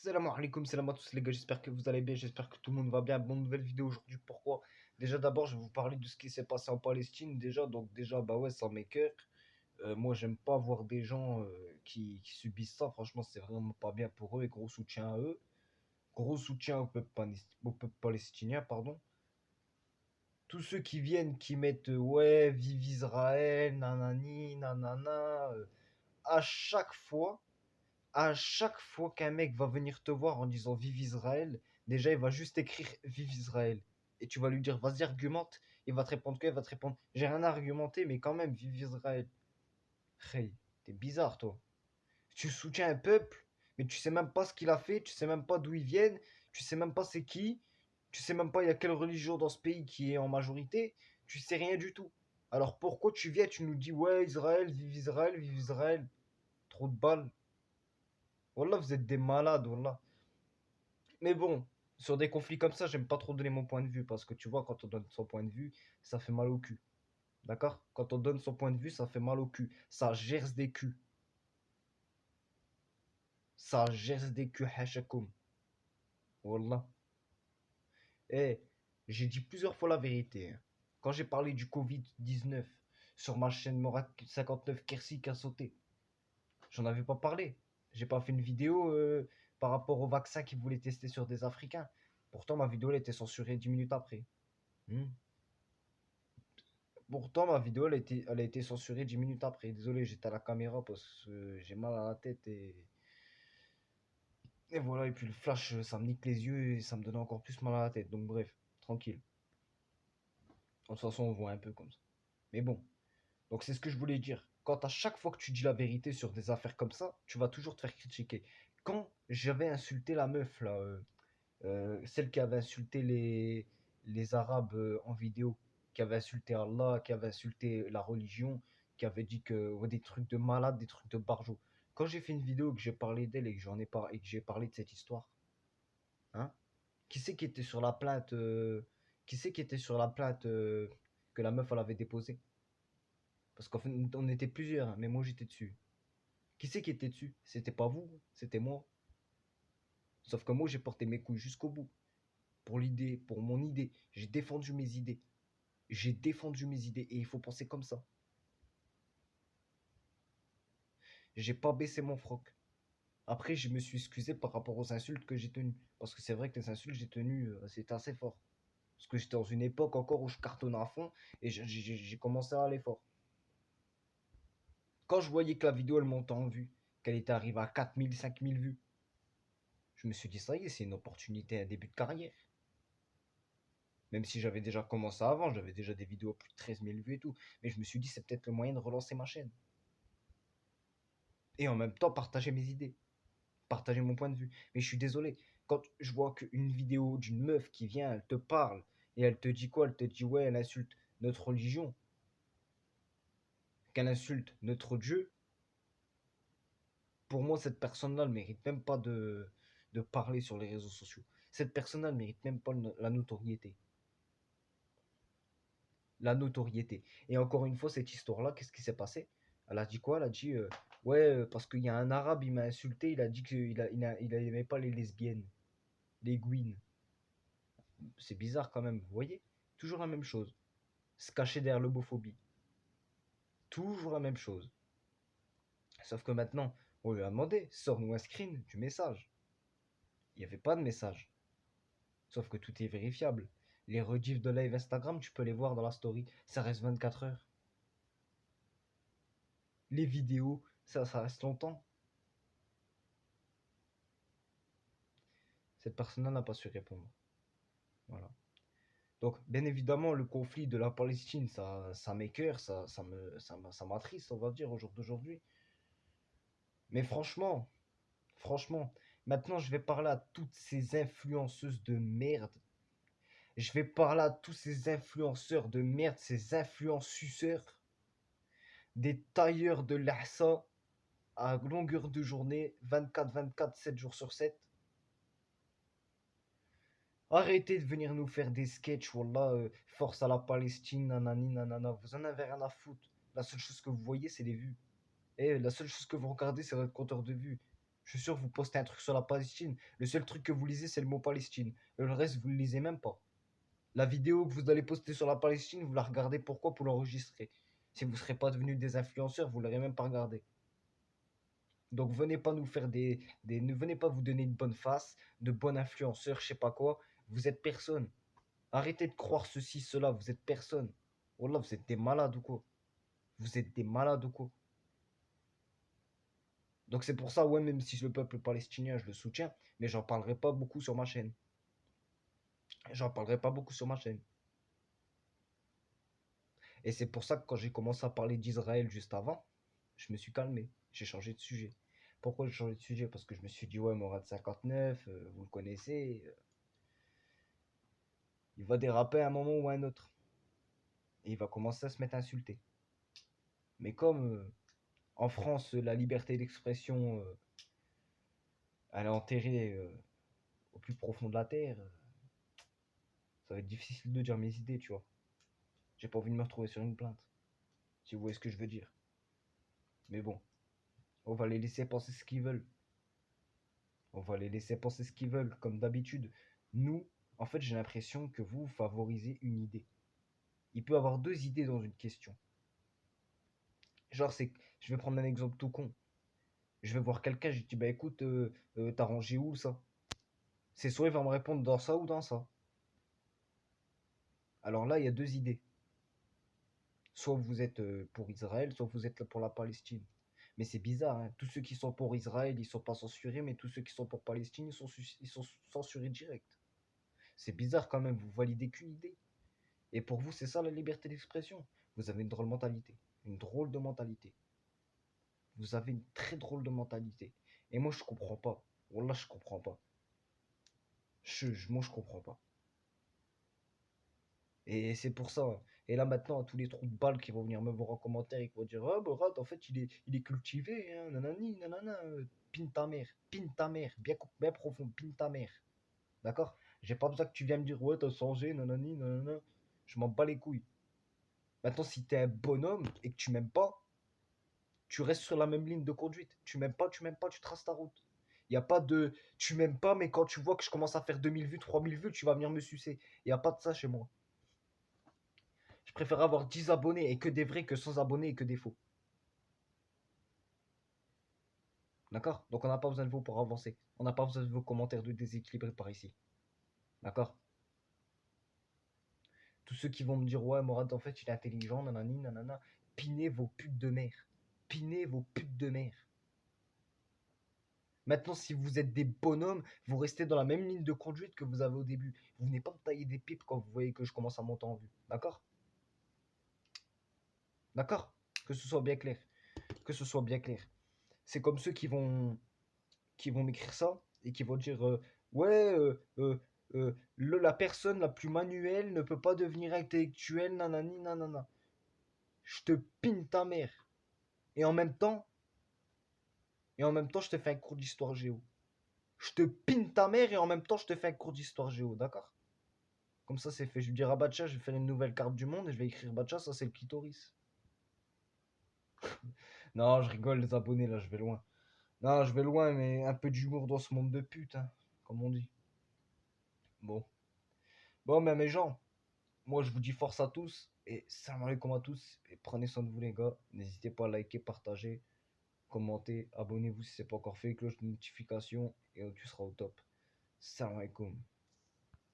Salam alaikum, salam à tous les gars, j'espère que vous allez bien, j'espère que tout le monde va bien. Bonne nouvelle vidéo aujourd'hui, pourquoi? Déjà d'abord je vais vous parler de ce qui s'est passé en Palestine déjà, donc déjà bah ouais ça m'écoeure. Moi j'aime pas voir des gens qui subissent ça, franchement c'est vraiment pas bien pour eux et gros soutien à eux. Gros soutien au peuple palestinien, pardon. Tous ceux qui viennent qui mettent ouais vive Israël, nanani, nanana, à chaque fois. À chaque fois qu'un mec va venir te voir en disant Vive Israël, déjà il va juste écrire Vive Israël. Et tu vas lui dire Vas-y, argumente. Il va te répondre quoi? Il va te répondre J'ai rien à argumenter, mais quand même, Vive Israël. Hey, t'es bizarre, toi. Tu soutiens un peuple, mais tu sais même pas ce qu'il a fait, tu sais même pas d'où ils viennent, tu sais même pas c'est qui, tu sais même pas il y a quelle religion dans ce pays qui est en majorité, tu sais rien du tout. Alors pourquoi tu viens, tu nous dis Ouais, Israël, vive Israël, vive Israël. Trop de balles. Wallah, vous êtes des malades, wallah. Mais bon, sur des conflits comme ça, j'aime pas trop donner mon point de vue parce que tu vois, quand on donne son point de vue, ça fait mal au cul. D'accord? Quand on donne son point de vue, ça fait mal au cul. Ça gerce des culs. Ça gerce des culs, hashakoum. Wallah. Eh, j'ai dit plusieurs fois la vérité, hein. Quand j'ai parlé du Covid-19 sur ma chaîne Morat 59 Kersi qui a sauté, j'en avais pas parlé. J'ai pas fait une vidéo par rapport au vaccin qu'ils voulaient tester sur des Africains. Pourtant, ma vidéo elle était censurée 10 minutes après. Hmm. Pourtant, ma vidéo, elle a été censurée 10 minutes après. Désolé, j'étais à la caméra parce que j'ai mal à la tête et voilà. Et puis le flash, ça me nique les yeux et ça me donne encore plus mal à la tête. Donc bref, tranquille. De toute façon, on voit un peu comme ça. Mais bon, donc c'est ce que je voulais dire. Quand à chaque fois que tu dis la vérité sur des affaires comme ça, tu vas toujours te faire critiquer. Quand j'avais insulté la meuf, là, celle qui avait insulté les Arabes en vidéo, qui avait insulté Allah, qui avait insulté la religion, qui avait dit que ouais, des trucs de malade, des trucs de barjo. Quand j'ai fait une vidéo que j'ai parlé d'elle et que j'en ai pas et que j'ai parlé de cette histoire, hein, qui c'est qui était sur la plainte qui c'est qui était sur la plainte que la meuf elle avait déposée? Parce qu'en fait on était plusieurs, hein, mais moi j'étais dessus. Qui c'est qui était dessus? C'était pas vous, c'était moi. Sauf que moi j'ai porté mes couilles jusqu'au bout pour l'idée, pour mon idée. J'ai défendu mes idées. J'ai défendu mes idées et il faut penser comme ça. J'ai pas baissé mon froc. Après, je me suis excusé par rapport aux insultes que j'ai tenues. Parce que c'est vrai que les insultes que j'ai tenues, c'était assez fort. Parce que j'étais dans une époque encore où je cartonnais à fond et j'ai commencé à aller fort. Quand je voyais que la vidéo elle montait en vue, qu'elle était arrivée à 4000, 5000 vues, je me suis dit ça y est, c'est une opportunité, un début de carrière. Même si j'avais déjà commencé avant, j'avais déjà des vidéos à plus de 13 000 vues et tout. Mais je me suis dit c'est peut-être le moyen de relancer ma chaîne. Et en même temps partager mes idées, partager mon point de vue. Mais je suis désolé, quand je vois qu'une vidéo d'une meuf qui vient, elle te parle, et elle te dit quoi? Elle te dit ouais, elle insulte notre religion, qu'elle insulte notre Dieu. Pour moi, cette personne-là ne mérite même pas de parler sur les réseaux sociaux. Cette personne-là ne mérite même pas la notoriété. La notoriété. Et encore une fois, cette histoire-là, qu'est-ce qui s'est passé? Elle a dit quoi? Elle a dit ouais, parce qu'il y a un arabe, il m'a insulté, il a dit qu'il aimait pas les lesbiennes, les gouines. C'est bizarre quand même, vous voyez? Toujours la même chose. Se cacher derrière l'homophobie. Toujours la même chose. Sauf que maintenant, on lui a demandé, sors-nous un screen du message. Il n'y avait pas de message. Sauf que tout est vérifiable. Les rediffs de live Instagram, tu peux les voir dans la story. Ça reste 24 heures. Les vidéos, ça reste longtemps. Cette personne-là n'a pas su répondre. Voilà. Donc, bien évidemment, le conflit de la Palestine, ça m'écoeure, ça m'attriste, on va dire, au jour d'aujourd'hui. Mais franchement, maintenant, je vais parler à toutes ces influenceuses de merde. Je vais parler à tous ces influenceurs de merde, ces influenceurs, des tailleurs de l'Ahsa à longueur de journée, 24-24, 7 jours sur 7. Arrêtez de venir nous faire des sketchs, wallah, force à la Palestine, nanani, nanana. Vous en avez rien à foutre. La seule chose que vous voyez, c'est les vues. Et la seule chose que vous regardez, c'est votre compteur de vues. Je suis sûr que vous postez un truc sur la Palestine. Le seul truc que vous lisez, c'est le mot Palestine. Et le reste, vous le lisez même pas. La vidéo que vous allez poster sur la Palestine, vous la regardez pourquoi? Pour l'enregistrer. Si vous ne serez pas devenus des influenceurs, vous ne l'aurez même pas regardé. Donc venez pas nous faire ne venez pas vous donner une bonne face, de bon influenceur, je sais pas quoi. Vous êtes personne. Arrêtez de croire ceci, cela, vous êtes personne. Wallah, vous êtes des malades ou quoi? Vous êtes des malades ou quoi? Donc c'est pour ça, ouais, même si le peuple palestinien, je le soutiens, mais j'en parlerai pas beaucoup sur ma chaîne. J'en parlerai pas beaucoup sur ma chaîne. Et c'est pour ça que quand j'ai commencé à parler d'Israël juste avant, je me suis calmé. J'ai changé de sujet. Pourquoi j'ai changé de sujet? Parce que je me suis dit, ouais, Morad 59, vous le connaissez, il va déraper à un moment ou à un autre. Et il va commencer à se mettre à insulter. Mais comme en France, la liberté d'expression, elle est enterrée au plus profond de la terre, ça va être difficile de dire mes idées, tu vois. J'ai pas envie de me retrouver sur une plainte, si vous voyez ce que je veux dire. Mais bon, on va les laisser penser ce qu'ils veulent. On va les laisser penser ce qu'ils veulent, comme d'habitude. Nous, en fait, j'ai l'impression que vous favorisez une idée. Il peut y avoir deux idées dans une question. Genre, je vais prendre un exemple tout con. Je vais voir quelqu'un, je lui dis, bah écoute, t'as rangé où ça? C'est soit il va me répondre dans ça ou dans ça. Alors là, il y a deux idées. Soit vous êtes pour Israël, soit vous êtes pour la Palestine. Mais c'est bizarre, hein. Tous ceux qui sont pour Israël, ils sont pas censurés, mais tous ceux qui sont pour Palestine, ils sont censurés direct. C'est bizarre quand même, vous validez qu'une idée. Et pour vous, c'est ça la liberté d'expression. Vous avez une drôle de mentalité. Une drôle de mentalité. Vous avez une très drôle de mentalité. Et moi, je comprends pas. Wallah, je comprends pas. Moi, je comprends pas. Et c'est pour ça. Et là, maintenant, tous les trous de balles qui vont venir me voir en commentaire et qui vont dire, ah, Borat, en fait, il est cultivé, hein, nanani, nanana. Pine ta mère, bien, bien profond, pine ta mère. D'accord? J'ai pas besoin que tu viennes me dire, ouais, t'as changé, nanani, nanana. Je m'en bats les couilles. Maintenant, si t'es un bonhomme et que tu m'aimes pas, tu restes sur la même ligne de conduite. Tu m'aimes pas, tu traces ta route. Il n'y a pas de tu m'aimes pas, mais quand tu vois que je commence à faire 2000 vues, 3000 vues, tu vas venir me sucer. Il n'y a pas de ça chez moi. Je préfère avoir 10 abonnés et que des vrais que sans abonnés et que des faux. D'accord? Donc on n'a pas besoin de vous pour avancer. On n'a pas besoin de vos commentaires de déséquilibrés par ici. D'accord? Tous ceux qui vont me dire, ouais, Morad, en fait, il est intelligent, nanani, nanana. Pinez vos putes de mère. Pinez vos putes de mère. Maintenant, si vous êtes des bonhommes, vous restez dans la même ligne de conduite que vous avez au début. Vous venez pas me tailler des pipes quand vous voyez que je commence à monter en vue. D'accord? D'accord? Que ce soit bien clair. Que ce soit bien clair. C'est comme ceux qui vont m'écrire ça et qui vont dire ouais, la personne la plus manuelle ne peut pas devenir intellectuelle, nanani, nanana. Je te pine ta mère. Et en même temps, je te fais un cours d'histoire géo. Je te pine ta mère et en même temps, je te fais un cours d'histoire géo, d'accord? Comme ça, c'est fait. Je vais dire à Batcha, je vais faire une nouvelle carte du monde et je vais écrire Batcha, ça c'est le clitoris. Non, je rigole, les abonnés, là, je vais loin. Non, je vais loin, mais un peu d'humour dans ce monde de pute, hein, comme on dit. Bon. Bon, mais mes gens, moi je vous dis force à tous et salam alaikum à tous. Et prenez soin de vous, les gars. N'hésitez pas à liker, partager, commenter, abonnez-vous si ce n'est pas encore fait, cloche de notification et tu seras au top. Salam alaikum.